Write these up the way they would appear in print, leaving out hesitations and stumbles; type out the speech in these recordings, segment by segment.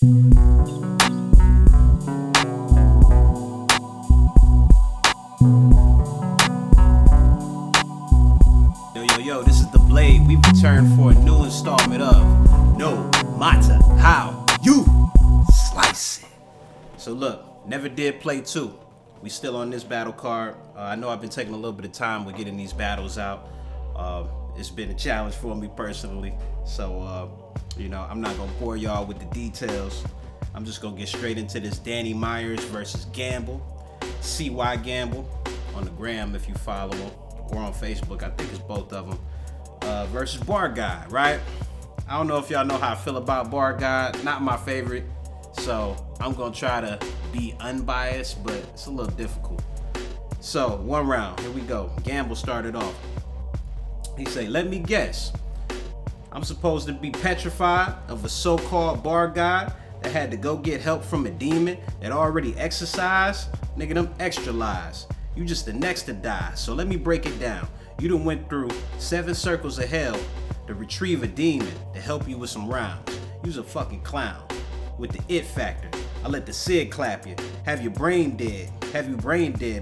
Yo, this is The Blade. We've returned for a new installment of No Matter How You Slice It. So look, Never Did Play 2. We still on this battle card. I know I've been taking a little bit of time with getting these battles out. It's been a challenge for me personally. So, I'm not going to bore y'all with the details. I'm just going to get straight into this Danny Myers versus Gamble. CY Gamble on the gram if you follow him. Or on Facebook, I think it's both of them, versus Bar Guy, right? I don't know if y'all know how I feel about Bar Guy. Not my favorite, so I'm gonna try to be unbiased, but it's a little difficult. So, one round, here we go. Gamble started off. He say, let me guess. I'm supposed to be petrified of a so-called Bar Guy that had to go get help from a demon that already exercised? Nigga, them extra lies. You just the next to die, so let me break it down. You done went through 7 circles of hell to retrieve a demon to help you with some rounds. You's a fucking clown with the it factor. I let the Sid clap you, have your brain dead,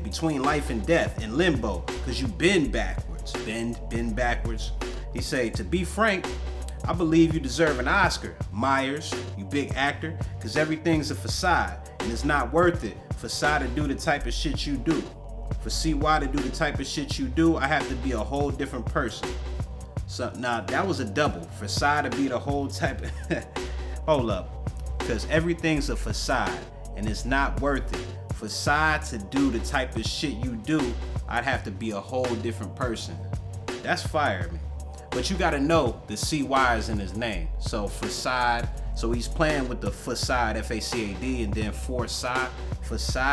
between life and death in limbo, cause you been backwards, been backwards. He say, to be frank, I believe you deserve an Oscar, Myers, you big actor, cause everything's a facade and it's not worth it for Psy to do the type of shit you do. For CY to do the type of shit you do, I have to be a whole different person. So now that was a double. For Psy to be the whole type of hold up. Because everything's a facade and it's not worth it. For Psy to do the type of shit you do, I'd have to be a whole different person. That's fire, man. But you gotta know the CY is in his name. So facade, so he's playing with the facade, F-A-C-A-D, and then for Psy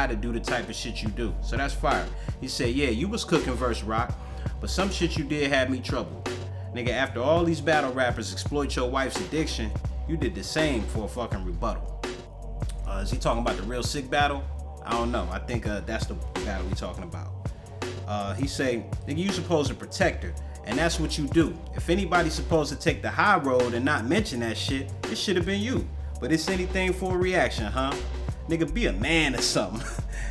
to do the type of shit you do. So that's fire. He said, yeah, you was cooking verse rock, but some shit you did had me troubled. Nigga, after all these battle rappers exploit your wife's addiction, you did the same for a fucking rebuttal. Is he talking about the real sick battle? I don't know. I think that's the battle we talking about. He say, nigga, you supposed to protect her. And that's what you do. If anybody's supposed to take the high road and not mention that shit, it should have been you. But it's anything for a reaction, huh? Nigga, be a man or something.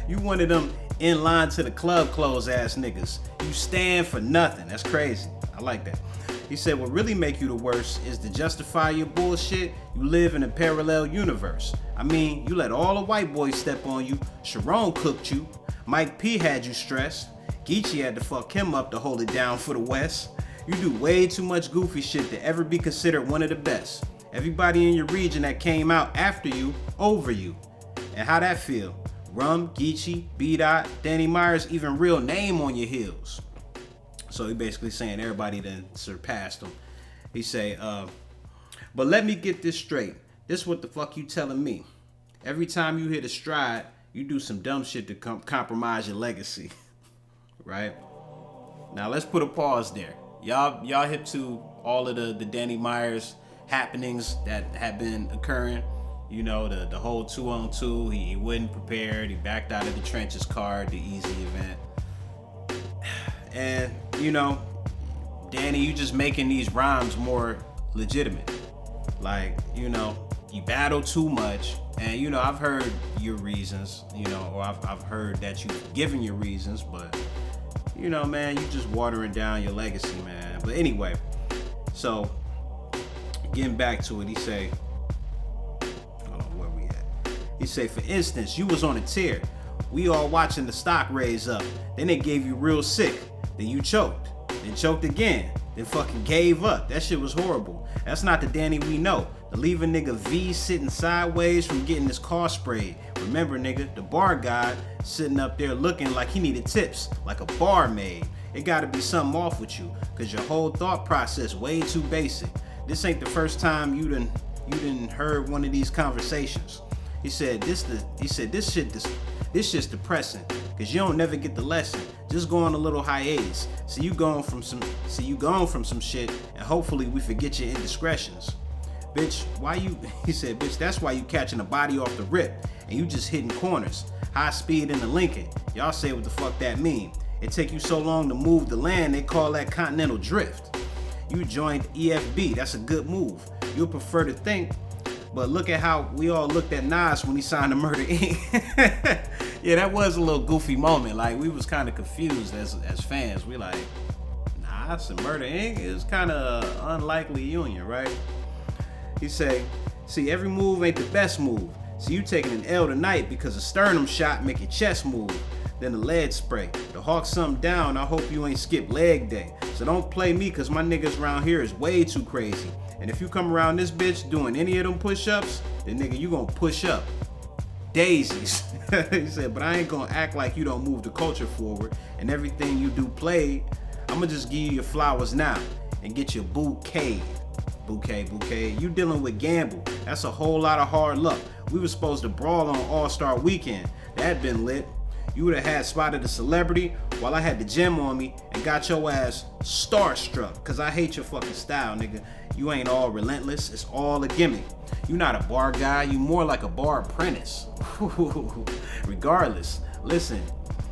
You one of them in line to the club clothes ass niggas. You stand for nothing. That's crazy. I like that. He said, what really make you the worst is to justify your bullshit. You live in a parallel universe. I mean, you let all the white boys step on you. Sharon cooked you. Mike P had you stressed. Geechee had to fuck him up to hold it down for the West. You do way too much goofy shit to ever be considered one of the best. Everybody in your region that came out after you, over you. And how that feel? Rum, Geechee, B-Dot, Danny Myers, even real name on your heels. So he basically saying everybody then surpassed him. He say, but let me get this straight. This what the fuck you telling me. Every time you hit a stride, you do some dumb shit to compromise your legacy. Right? Now let's put a pause there. Y'all hip to all of the Danny Myers happenings that have been occurring. You know, the whole 2-on-2, he wasn't prepared, he backed out of the trenches card, the easy event. And, Danny, you just making these rhymes more legitimate. Like, you battle too much. And, I've heard your reasons, or I've heard that you've given your reasons, but man, you just watering down your legacy, man. But anyway, so getting back to it, he say, hold on, where we at? He say, for instance, you was on a tear. We all watching the stock raise up. Then they gave you real sick. Then you choked. Then choked again. Then fucking gave up. That shit was horrible. That's not the Danny we know. To leave a nigga V sitting sideways from getting his car sprayed. Remember, nigga, the bar guy sitting up there looking like he needed tips, like a barmaid. It gotta be something off with you, cause your whole thought process way too basic. This ain't the first time you done heard one of these conversations. He said this shit's depressing, cause you don't never get the lesson. Just go on a little hiatus. So you gone from some shit, and hopefully we forget your indiscretions. Bitch, he said, bitch, that's why you catching a body off the rip, and you just hitting corners. High speed in the Lincoln. Y'all say what the fuck that mean. It take you so long to move the land, they call that continental drift. You joined EFB, that's a good move. You'll prefer to think But look at how we all looked at Nas when he signed the Murder Inc. Yeah, that was a little goofy moment. Like, we was kind of confused as fans. We like, Nas and Murder Inc. is kind of unlikely union, right? He say, see, every move ain't the best move. So you taking an L tonight because a sternum shot make your chest move. Then the lead spray. To hawk something down, I hope you ain't skip leg day. So don't play me cause my niggas around here is way too crazy. And if you come around this bitch doing any of them push-ups, then nigga, you gonna push up. Daisies. He said, but I ain't gonna act like you don't move the culture forward. And everything you do played, I'ma just give you your flowers now and get your bouquet. Bouquet. You dealing with Gamble. That's a whole lot of hard luck. We were supposed to brawl on All-Star Weekend. That'd been lit. You would have had spotted a celebrity while I had the gym on me and got your ass starstruck. Cause I hate your fucking style, nigga. You ain't all relentless, it's all a gimmick. You not a bar guy, you more like a bar apprentice. Regardless, listen.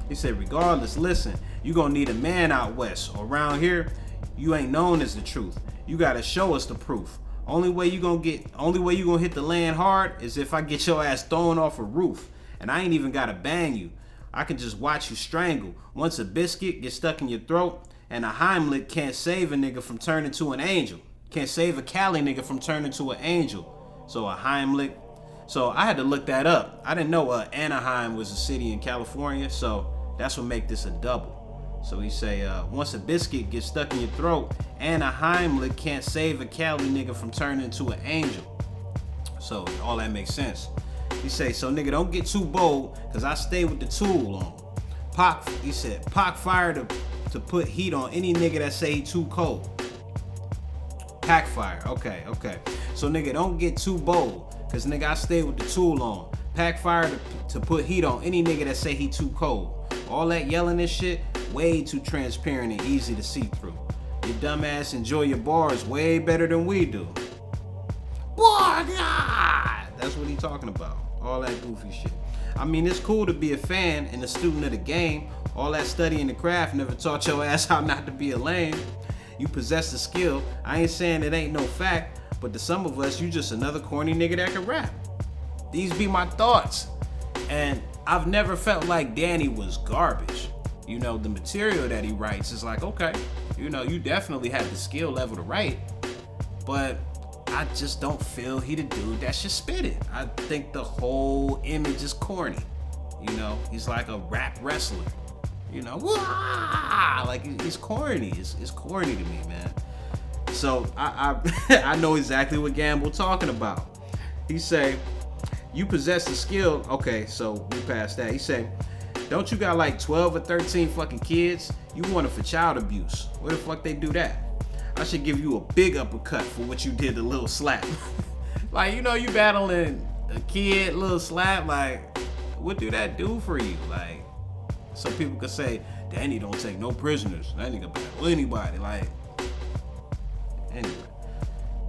He said, regardless, listen. You gonna need a man out west. Around here, you ain't known as the truth. You gotta show us the proof. Only way you gonna hit the land hard is if I get your ass thrown off a roof. And I ain't even gotta bang you. I can just watch you strangle. Once a biscuit gets stuck in your throat, and a Heimlich can't save a nigga from turning to an angel. Can't save a Cali nigga from turning to an angel. So a Heimlich. So I had to look that up. I didn't know Anaheim was a city in California, so that's what make this a double. So he say, once a biscuit gets stuck in your throat, and a Heimlich can't save a Cali nigga from turning to an angel. So all that makes sense. He say, so nigga, don't get too bold, cause I stay with the tool on. He said, Pac fire to put heat on any nigga that say he too cold. Pack fire, okay. So nigga, don't get too bold, cause nigga, I stay with the tool on. Pack fire to put heat on any nigga that say he too cold. All that yelling and shit, way too transparent and easy to see through. Your dumbass enjoy your bars way better than we do. Boy, God! That's what he talking about. All that goofy shit. I mean, it's cool to be a fan and a student of the game. All that studying the craft never taught your ass how not to be a lame. You possess the skill. I ain't saying it ain't no fact, but to some of us, you just another corny nigga that can rap. These be my thoughts. And I've never felt like Danny was garbage. You know, the material that he writes is like, okay, you know, you definitely have the skill level to write, but I just don't feel he the dude that should spit it. I think the whole image is corny. You know, he's like a rap wrestler. You know, like he's corny. It's corny to me, man. So I know exactly what Gamble talking about. He say, you possess the skill. Okay, so we passed that. He say, don't you got like 12 or 13 fucking kids? You wanted for child abuse. Where the fuck they do that? I should give you a big uppercut for what you did to Lil Slap. Like, you know, you battling a kid, Lil Slap, like, what do that do for you? Like, so people could say, Danny don't take no prisoners. That nigga battle anybody. Like, anyway.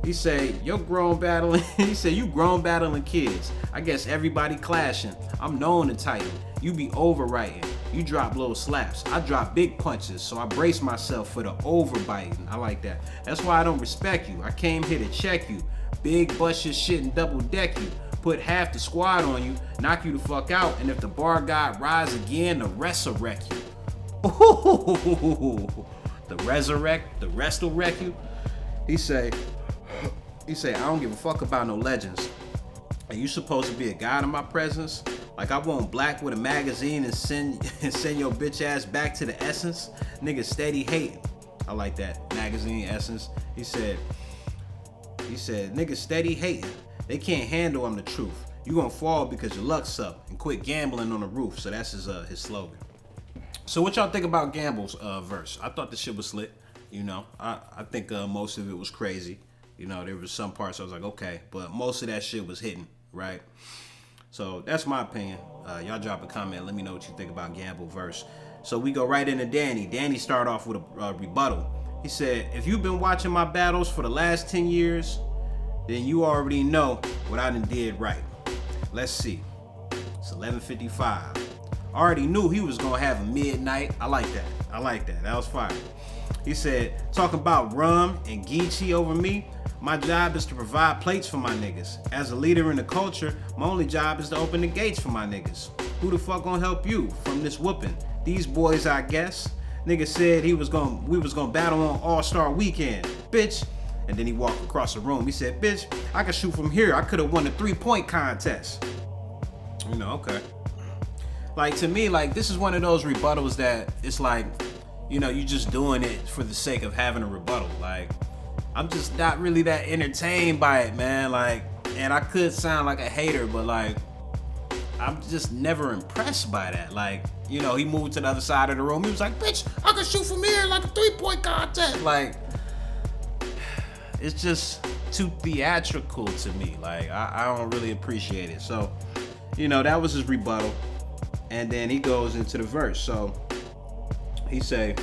He say, you're grown battling. He said, you grown battling kids. I guess everybody clashing. I'm known to tighten. You be overwriting. You drop little slaps. I drop big punches, so I brace myself for the overbiting. I like that. That's why I don't respect you. I came here to check you. Big bust your shit and double deck you. Put half the squad on you, knock you the fuck out, and if the bar god rise again, the resurrect you. Ooh, the rest will wreck you. He say, I don't give a fuck about no legends. Are you supposed to be a god in my presence? Like I want black with a magazine and send your bitch ass back to the essence? Nigga steady hating. I like that. Magazine essence. He said, nigga steady hating. They can't handle I'm the truth. You gonna fall because your luck's up and quit gambling on the roof. So that's his slogan. So what y'all think about Gamble's verse? I thought the shit was lit. You know, I think most of it was crazy. You know, there was some parts I was like, okay, but most of that shit was hitting, right? So that's my opinion. Y'all drop a comment. Let me know what you think about Gamble verse. So we go right into Danny. Danny started off with a rebuttal. He said, if you've been watching my battles for the last 10 years, then you already know what I done did right. Let's see. It's 11:55. Already knew he was gonna have a midnight. I like that. That was fire. He said, talking about rum and Geechee over me. My job is to provide plates for my niggas. As a leader in the culture, my only job is to open the gates for my niggas. Who the fuck gonna help you from this whooping? These boys, I guess. Nigga said we was gonna battle on All-Star Weekend, bitch. And then he walked across the room. He said, bitch, I can shoot from here. I could have won the 3-point contest. You know, okay. Like, to me, like, this is one of those rebuttals that it's like, you know, you just doing it for the sake of having a rebuttal. Like, I'm just not really that entertained by it, man. Like, and I could sound like a hater, but like, I'm just never impressed by that. Like, you know, he moved to the other side of the room. He was like, bitch, I can shoot from here like a 3-point contest. Like, it's just too theatrical to me. Like, I don't really appreciate it. So, you know, that was his rebuttal. And then he goes into the verse. So he said,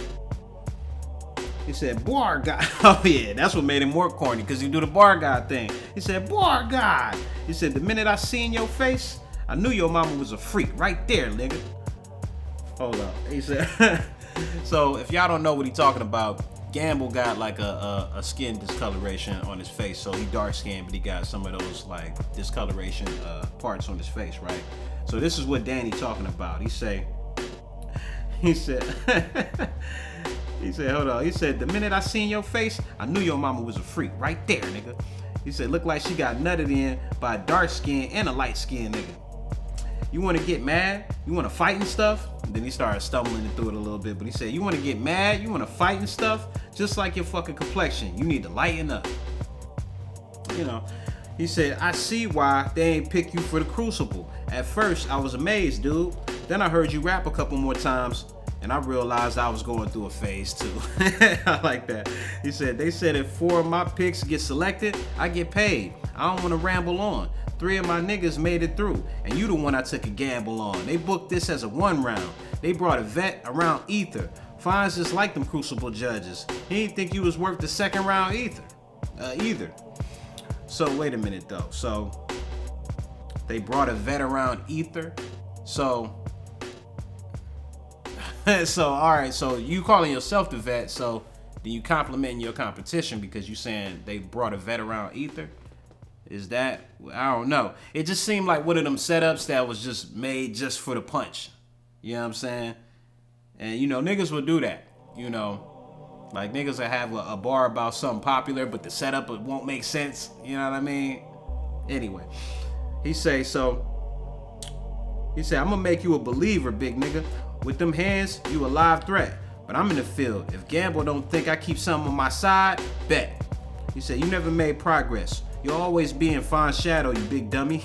bar God. Oh yeah, that's what made him more corny, because he do the bar God thing. He said, bar God. He said, the minute I seen your face, I knew your mama was a freak right there, nigga. Hold up. He said, so if y'all don't know what he talking about, Gamble got like a skin discoloration on his face. So he dark skinned, but he got some of those like discoloration parts on his face, right? So this is what Danny talking about. He said, hold on. He said, the minute I seen your face, I knew your mama was a freak right there, nigga. He said, looked like she got nutted in by a dark skin and a light skin nigga. You want to get mad? You want to fight and stuff? And then he started stumbling through it a little bit, but he said, you want to get mad? You want to fight and stuff? Just like your fucking complexion. You need to lighten up. You know, he said, I see why they ain't pick you for the Crucible. At first, I was amazed, dude. Then I heard you rap a couple more times, and I realized I was going through a phase too. I like that. He said, they said if 4 of my picks get selected, I get paid. I don't want to ramble on. 3 of my niggas made it through, and you the one I took a gamble on. They booked this as a 1 round. They brought a vet around ether. Fines just like them Crucible judges. He didn't think you was worth the 2nd round either. So wait a minute though. So they brought a vet around ether. So all right. So you calling yourself the vet. So then you complimenting your competition because you saying they brought a vet around ether. Is that, I don't know. It just seemed like one of them setups that was just made just for the punch. You know what I'm saying? And, you know, niggas will do that. You know, like niggas will have a bar about something popular, but the setup won't make sense. You know what I mean? Anyway, he said, I'm going to make you a believer, big nigga. With them hands, you a live threat. But I'm in the field. If Gamble don't think I keep something on my side, bet. He said, you never made progress. You'll always be in fine shadow, you big dummy.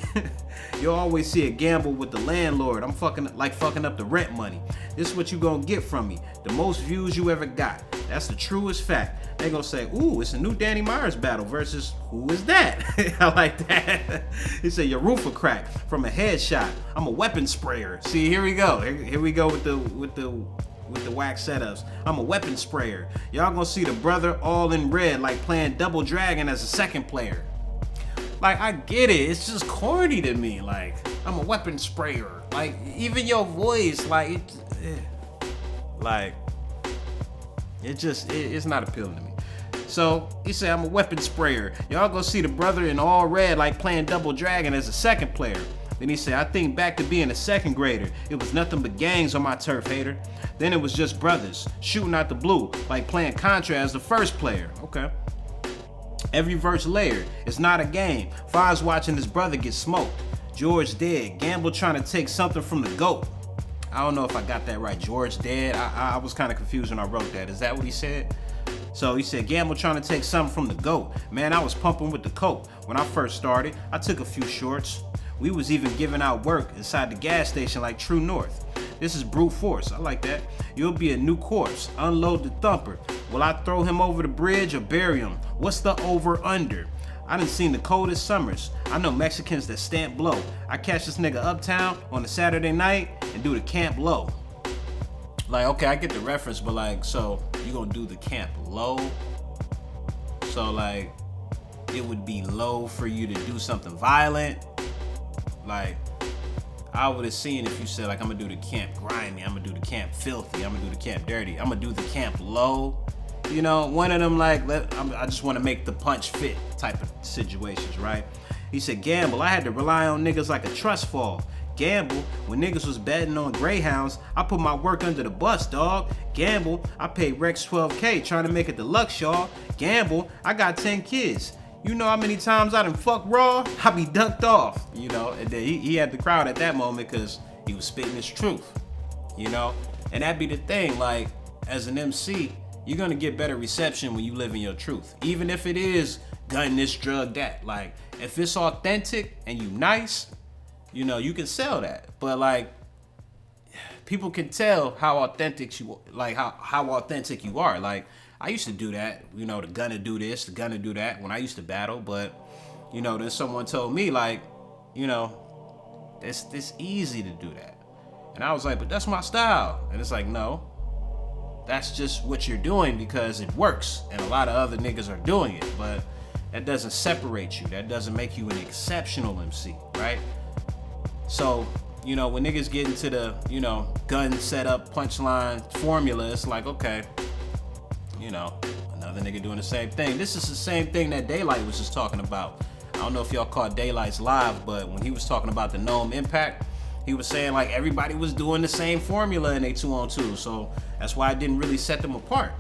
You'll always see a gamble with the landlord. I'm fucking up the rent money. This is what you gonna get from me. The most views you ever got. That's the truest fact. They gonna say, ooh, it's a new Danny Myers battle versus who is that? I like that. He said, your roof will crack from a headshot. I'm a weapon sprayer. See, here we go. Here we go with the wax setups. I'm a weapon sprayer. Y'all gonna see the brother all in red like playing Double Dragon as a 2nd player. Like, I get it. It's just corny to me. Like, I'm a weapon sprayer. Like, even your voice, like, it's not appealing to me. So, he said, I'm a weapon sprayer. Y'all gonna see the brother in all red like playing Double Dragon as a 2nd player. Then he said, I think back to being a 2nd grader. It was nothing but gangs on my turf, hater. Then it was just brothers shooting out the blue like playing Contra as the 1st player. Okay. Every verse layered. It's not a game. Fives watching his brother get smoked. George dead. Gamble trying to take something from the GOAT. I don't know if I got that right. George dead. I was kind of confused when I wrote that. Is that what he said? So he said, Gamble trying to take something from the GOAT. Man, I was pumping with the coke. When I first started, I took a few shorts. We was even giving out work inside the gas station like True North. This is brute force. I like that. You'll be a new corpse. Unload the thumper. Will I throw him over the bridge or bury him? What's the over-under? I done seen the coldest summers. I know Mexicans that stamp blow. I catch this nigga uptown on a Saturday night and do the camp low. Like, okay, I get the reference, but like, so you gonna do the camp low? So like, it would be low for you to do something violent? Like, I would have seen if you said like, I'm gonna do the camp grimy, I'm gonna do the camp filthy, I'm gonna do the camp dirty, I'm gonna do the camp low. You know, one of them like, I just want to make the punch fit type of situations, right? He said, gamble, I had to rely on niggas like a trust fall. Gamble, when niggas was betting on Greyhounds, I put my work under the bus, dog. Gamble, I paid Rex $12K trying to make it deluxe, y'all. Gamble, I got 10 kids. You know how many times I done fuck raw? I be ducked off, you know? And then he had the crowd at that moment because he was spitting his truth, you know? And that be the thing, like, as an MC, you're gonna get better reception when you live in your truth. Even if it is gun this, drug that. Like, if it's authentic and you nice, you know, you can sell that. But like, people can tell how authentic you, like how authentic you are. Like, I used to do that, you know, the gunna do this, the gunna do that when I used to battle. But, you know, then someone told me like, you know, it's easy to do that. And I was like, but that's my style. And it's like, no, that's just what you're doing because it works. And a lot of other niggas are doing it, but that doesn't separate you. That doesn't make you an exceptional MC, right? So, you know, when niggas get into the, you know, gun setup, punchline formula, it's like, okay, you know, another nigga doing the same thing. This is the same thing that Daylight was just talking about. I don't know if y'all caught Daylight's live, but when he was talking about the Gnome Impact, he was saying like everybody was doing the same formula in a 2-on-2. So that's why I didn't really set them apart.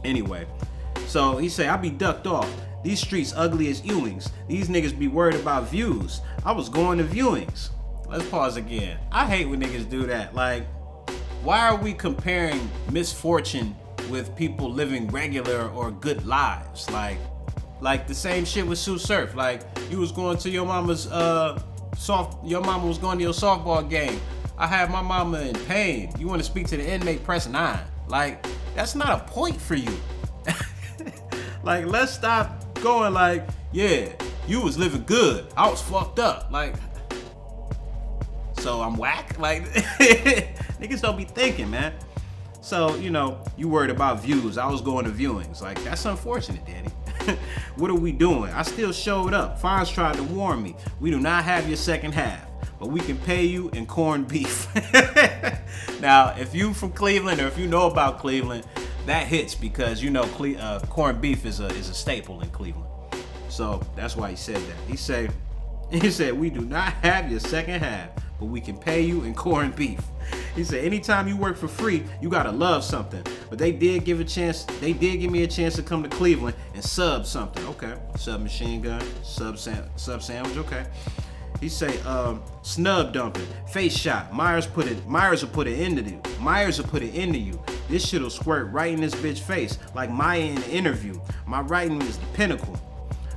Anyway, so he said, I be ducked off. These streets ugly as Ewings. These niggas be worried about views. I was going to viewings. Let's pause again. I hate when niggas do that. Like, why are we comparing misfortune with people living regular or good lives? Like the same shit with Sue Surf. Like, you was going to your mama's your mama was going to your softball game. I had my mama in pain. You want to speak to the inmate, press 9. Like, that's not a point for you. Like, let's stop going like, yeah, you was living good. I was fucked up. Like, so I'm whack? Like, niggas don't be thinking, man. So, you know, you worried about views. I was going to viewings. Like, that's unfortunate, Danny. What are we doing? I still showed up. Fonz tried to warn me. We do not have your second half, but we can pay you in corned beef. Now, if you from Cleveland or if you know about Cleveland, that hits because, you know, corned beef is a staple in Cleveland. So that's why he said that. He said, we do not have your second half, but we can pay you in corned beef. He said, anytime you work for free, you gotta love something. But they did give me a chance to come to Cleveland and sub something. Okay, sub machine gun, sub sandwich, okay. He say, snub dumping, face shot. Myers will put it into you. This shit'll squirt right in this bitch face, like Maya in the interview. My writing is the pinnacle.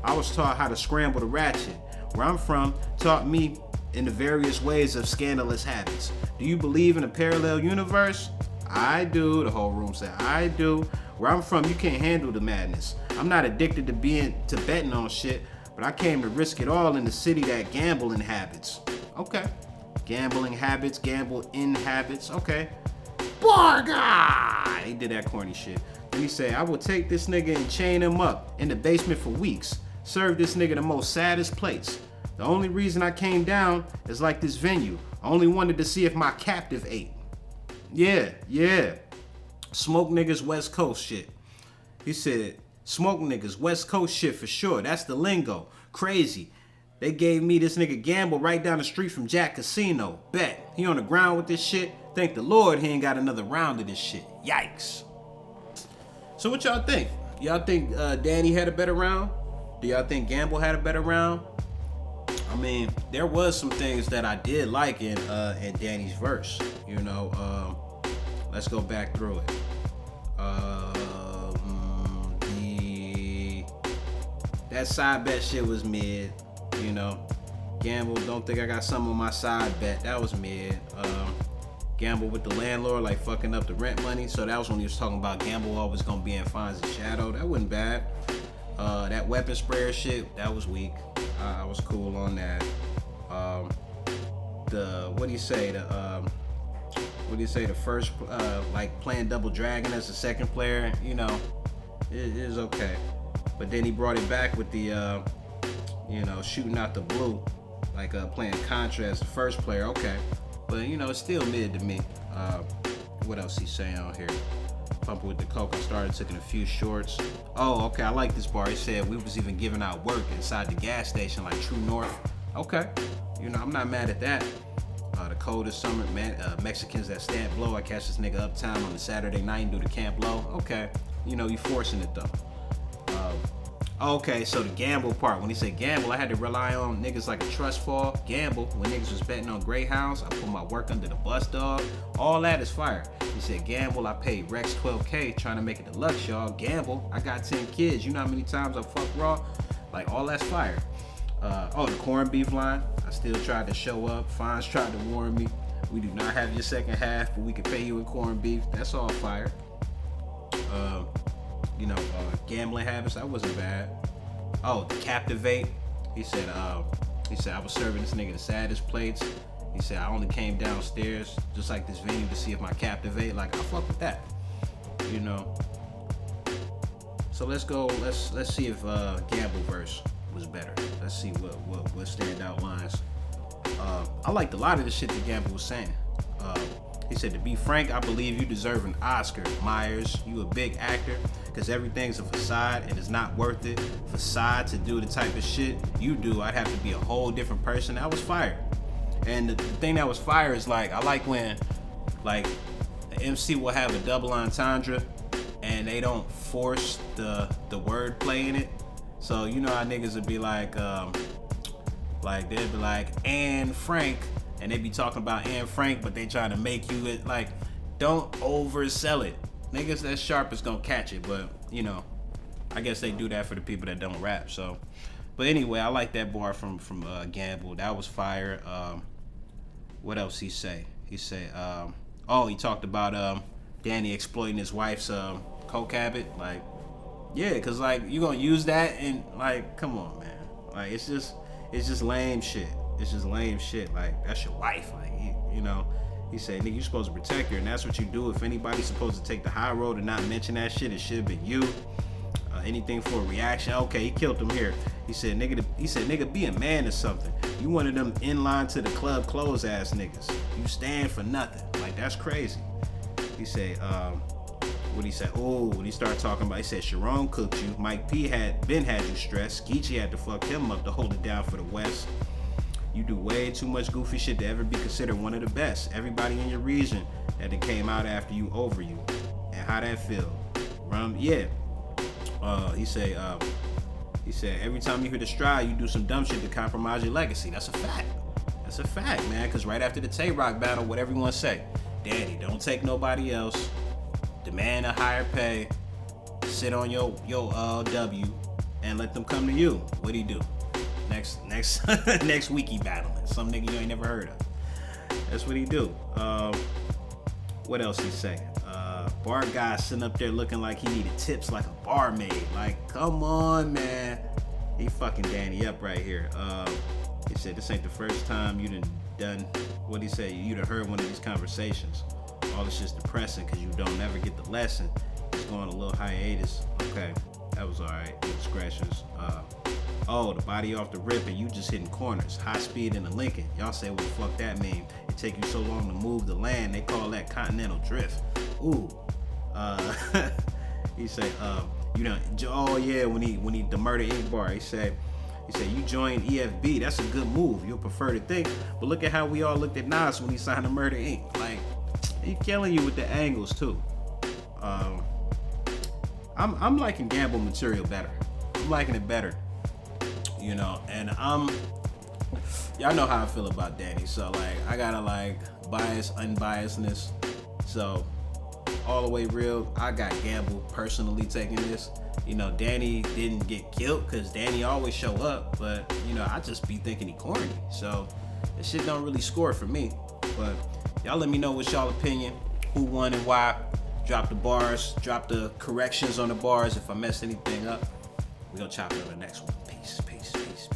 I was taught how to scramble the ratchet. Where I'm from, taught me in the various ways of scandalous habits. Do you believe in a parallel universe? I do. The whole room said, I do. Where I'm from, you can't handle the madness. I'm not addicted to betting on shit, but I came to risk it all in the city that gamble inhabits. Okay. Gambling habits, gamble in habits. Okay. Barga! He did that corny shit. Then he said, I will take this nigga and chain him up in the basement for weeks. Serve this nigga the most saddest plates. The only reason I came down is like this venue. I only wanted to see if my captive ate. Yeah. Smoke niggas West Coast shit. He said, smoke niggas West Coast shit for sure. That's the lingo. Crazy. They gave me this nigga Gamble right down the street from Jack Casino. Bet. He on the ground with this shit. Thank the Lord he ain't got another round of this shit. Yikes. So what y'all think? Y'all think Danny had a better round? Do y'all think Gamble had a better round? I mean, there was some things that I did like in Danny's verse. You know, let's go back through it. That side bet shit was mid. You know, Gamble, don't think I got some on my side bet. That was mid. Gamble with the landlord, like fucking up the rent money. So that was when he was talking about Gamble always gonna be in Fonz's shadow. That wasn't bad. That weapon sprayer shit, that was weak. I was cool on that. What do you say? The first, like playing Double Dragon as the second player, you know, it is okay. But then he brought it back with the, you know, shooting out the blue, like playing Contra as the first player, okay. But, you know, it's still mid to me. What else he saying on here? pumping with the coke. I started taking a few shorts. Oh, okay, I like this bar. He said we was even giving out work inside the gas station like True North. Okay, you know, I'm not mad at that. The coldest summer, man, Mexicans that stand blow. I catch this nigga uptown on a Saturday night and do the Camp Low. Okay, you know, you forcing it though. Okay, so the gamble part. When he said gamble, I had to rely on niggas like a trust fall. Gamble, when niggas was betting on Greyhounds, I put my work under the bus, dog. All that is fire. He said gamble, I paid Rex 12K trying to make it deluxe, y'all. Gamble, I got 10 kids. You know how many times I fuck raw? Like, all that's fire. The corned beef line. I still tried to show up. Fonz tried to warn me. We do not have your second half, but we can pay you in corned beef. That's all fire. Gambling habits, that wasn't bad. Oh, the Captivate. He said I was serving this nigga the saddest plates. He said I only came downstairs just like this venue to see if my Captivate. Like, I fuck with that. You know. So let's go. Let's see if Gamble verse was better. Let's see what standout lines. I liked a lot of the shit that Gamble was saying. He said, to be frank, I believe you deserve an Oscar, Myers. You a big actor, because everything's a facade and it's not worth it. Facade to do the type of shit you do, I'd have to be a whole different person. That was fire. And the thing that was fire is, like, I like when, like, the MC will have a double entendre and they don't force the wordplay in it. So, you know how niggas would be like they'd be like, and Frank, and they be talking about Anne Frank, but they trying to make you it, like, don't oversell it. Niggas that's sharp is gonna catch it, but, you know, I guess they do that for the people that don't rap. So, but anyway, I like that bar from Gamble. That was fire. What else he say? He say, he talked about Danny exploiting his wife's coke habit. Like, yeah, cause like you gonna use that and, like, come on, man. Like, it's just lame shit. It's just lame shit. Like, that's your wife. Like, you know. He said, nigga, you supposed to protect her, and that's what you do. If anybody's supposed to take the high road and not mention that shit, it should have been you. Anything for a reaction. Okay, he killed him here. He said, nigga, be a man or something. You one of them in line to the club clothes ass niggas. You stand for nothing. Like, that's crazy. He said, what he said? Oh, when he started talking about, he said, Sharon cooked you. Mike P had you stressed. Geechee had to fuck him up to hold it down for the West. You do way too much goofy shit to ever be considered one of the best. Everybody in your region that it came out after you over you. And how that feel? Yeah. He said every time you hit a stride, you do some dumb shit to compromise your legacy. That's a fact. That's a fact, man. Cause right after the Tay-Rock battle, what everyone say? Daddy, don't take nobody else. Demand a higher pay. Sit on your W and let them come to you. What'd he do? Next week he battling some nigga you ain't never heard of. That's what he do. What else he say? Bar guy sitting up there looking like he needed tips like a barmaid. Like, come on, man. He fucking Danny up right here. He said this ain't the first time you done what he said. You done heard one of these conversations. All this shit's depressing because you don't never get the lesson. It's going a little hiatus. Okay, that was alright. Scratches. The body off the rip and you just hitting corners. High speed in the Lincoln. Y'all say what the fuck that mean? It take you so long to move the land. They call that continental drift. Ooh. He said, when he the Murder Inc. bar, he said you joined EFB. That's a good move. You'll prefer to think. But look at how we all looked at Nas when he signed the Murder Inc. Like, he killing you with the angles too. I'm liking Gamble material better. I'm liking it better. You know, and y'all know how I feel about Danny. So, like, I gotta, like, bias, unbiasedness. So, all the way real, I got Gamble personally taking this. You know, Danny didn't get killed because Danny always show up. But, you know, I just be thinking he corny. So, this shit don't really score for me. But y'all let me know what's y'all opinion. Who won and why. Drop the bars. Drop the corrections on the bars if I messed anything up. We gonna chop it on the next one. Peace, peace, peace.